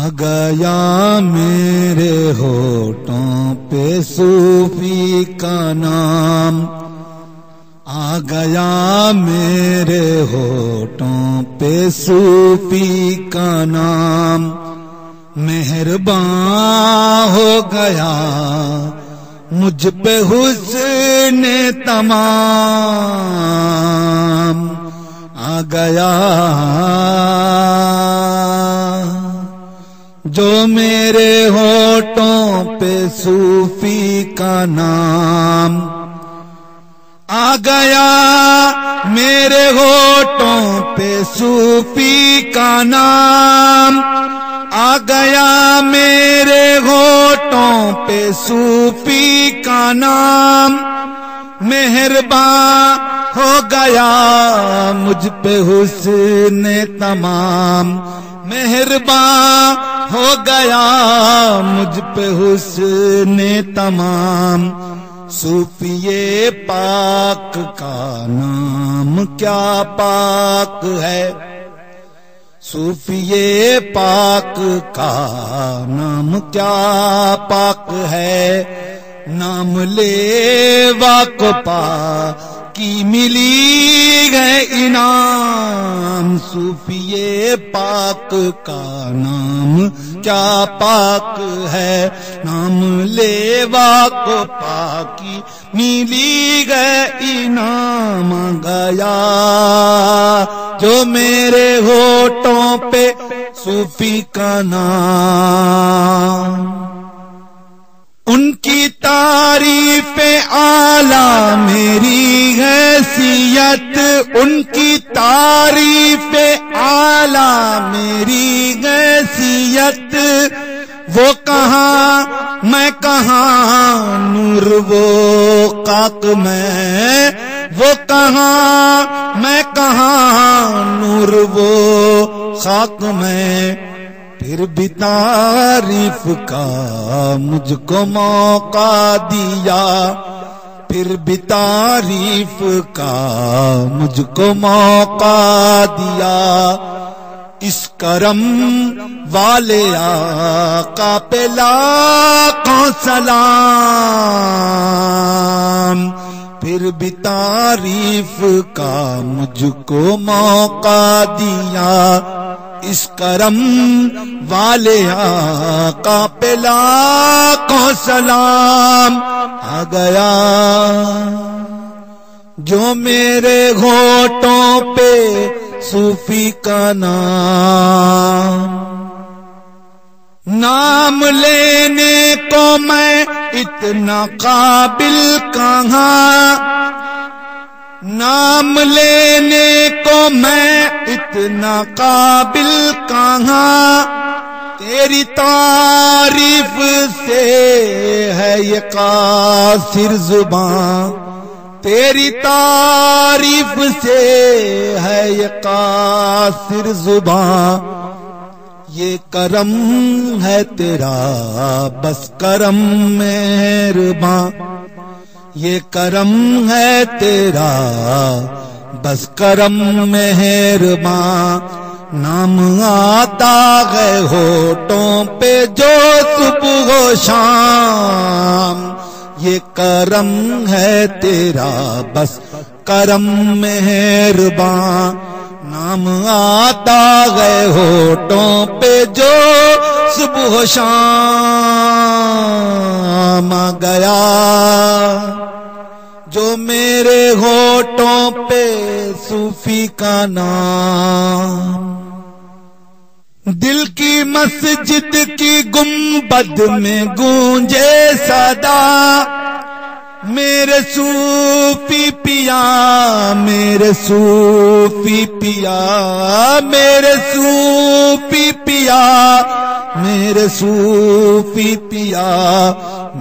آ گیا میرے ہونٹوں پہ صوفی کا نام، آ گیا میرے ہونٹوں پہ صوفی کا نام، مہربان ہو گیا مجھ پہ حسن تمام، آ گیا جو میرے ہونٹوں پہ صوفی کا نام، آ گیا میرے ہونٹوں پہ صوفی کا نام، آ گیا میرے ہونٹوں پہ صوفی کا نام، مہربان ہو گیا مجھ پہ حسن تمام، مہربان ہو گیا مجھ پہ حسن تمام، صوفی پاک کا نام کیا پاک ہے، صوفی پاک کا نام کیا پاک ہے، نام لیوا کو پاکی ملی ہے انعام، صوفی پاک کا نام کیا پاک ہے، نام لیوا کو پاکی ملی گئے انعام، گیا جو میرے ہونٹوں پہ صوفی کا نام، ان کی تعریف اعلیٰ میری حیثیت، ان کی تعریف اعلیٰ میری حیثیت، وہ کہاں میں کہاں نور وہ خاک میں، وہ کہاں میں کہاں نور وہ خاک میں، پھر بھی تعریف کا مجھ کو موقع دیا، پھر بھی تعریف کا مجھ کو موقع دیا، اس کرم والے آقا پہ لاکھوں سلام، پھر بھی تعریف کا مجھ کو موقع دیا، اس کرم والے آقا پہ لاکھوں سلام، آ گیا جو میرے ہونٹوں پہ صوفی کا نام، نام لینے کو میں اتنا قابل کہاں، نام لینے کو میں اتنا قابل کہاں، تیری تعریف سے ہے یہ قاصر زباں، تیری تعریف سے ہے یہ قاصر زباں، یہ کرم ہے تیرا بس کرم مہرباں، یہ کرم ہے تیرا بس کرم مہرباں، نام آتا ہے ہونٹوں پہ جو صبح و شام، یہ کرم ہے تیرا بس کرم مہرباں، نام آتا ہے ہونٹوں پہ جو صبح و شام، آ گیا جو میرے ہونٹوں پہ صوفی کا نام، دل کی مسجد کی گنبد میں گونجے صدا، میرے صوفی پیا میرے صوفی پیا میرے صوفی پیا میرے صوفی پیا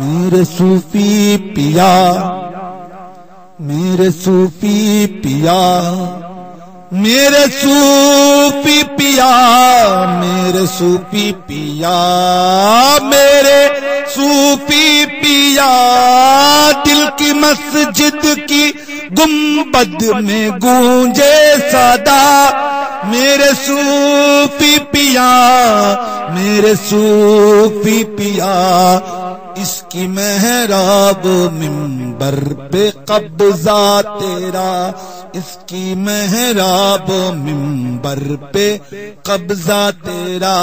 میرے صوفی پیا میرے صوفی پیا میرے صوفی پیا میرے صوفی پیا میرے صوفی پیا، دل کی مسجد کی گنبد میں گونجے صدا، میرے صوفی پیا میرے صوفی پیا، اس کی محراب منبر پہ قبضہ تیرا، اس کی محراب منبر پہ قبضہ تیرا،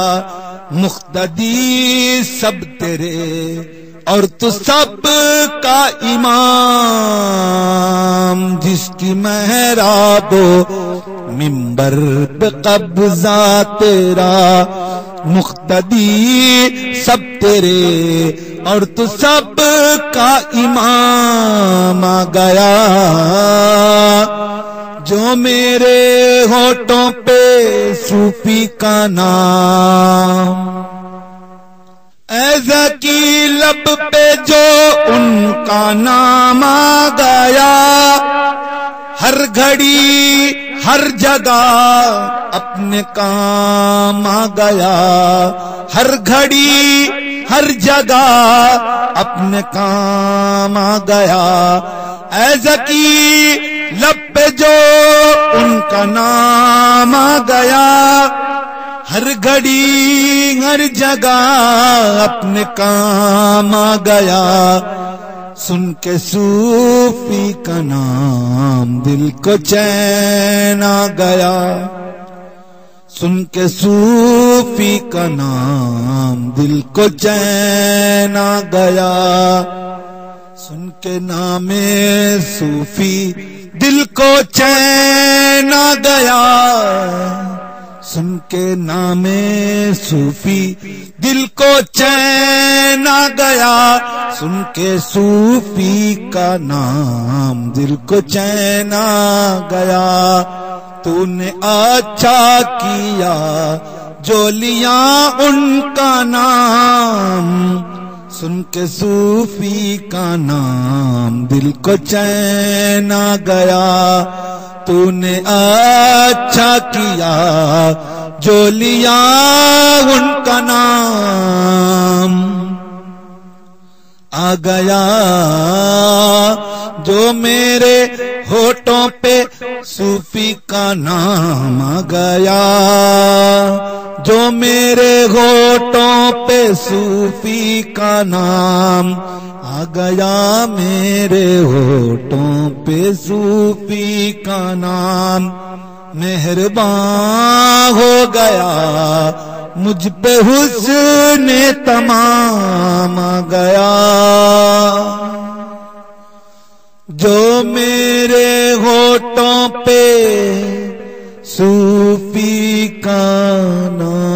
مقتدی سب تیرے اور تو سب کا امام، جس کی محراب منبر پہ قبضہ تیرا، مقتدی سب تیرے اور تو سب کا امام آ گیا، جو میرے ہونٹوں پہ صوفی کا نام، ایزا کی لب پہ جو ان کا نام آ گیا، ہر گھڑی ہر جگہ اپنے کام آ گیا، ہر گھڑی ہر جگہ اپنے کام آ گیا، ایزا کی لب پہ جو ان کا نام آ گیا، ہر گھڑی ہر جگہ اپنے کام آ گیا، سن کے صوفی کا نام دل کو چین آ گیا، سن کے صوفی کا نام دل کو چین آ گیا، سن کے نام صوفی دل کو چین آ گیا، سن کے نام صوفی دل کو چین آ گیا، سن کے صوفی کا نام دل کو چین آ گیا، تو نے اچھا کیا جو لیا ان کا نام، سن کے صوفی کا نام دل کو چین آ گیا، تو نے اچھا کیا جو لیا ان کا نام آ گیا، جو میرے ہونٹوں پہ صوفی کا نام آ گیا، جو میرے ہونٹوں پہ صوفی کا نام آ گیا، میرے ہونٹوں پہ صوفی کا نام، مہربان ہو گیا مجھ پہ حسن تمام آ گیا، جو میرے ہونٹوں پہ صوفی کا نام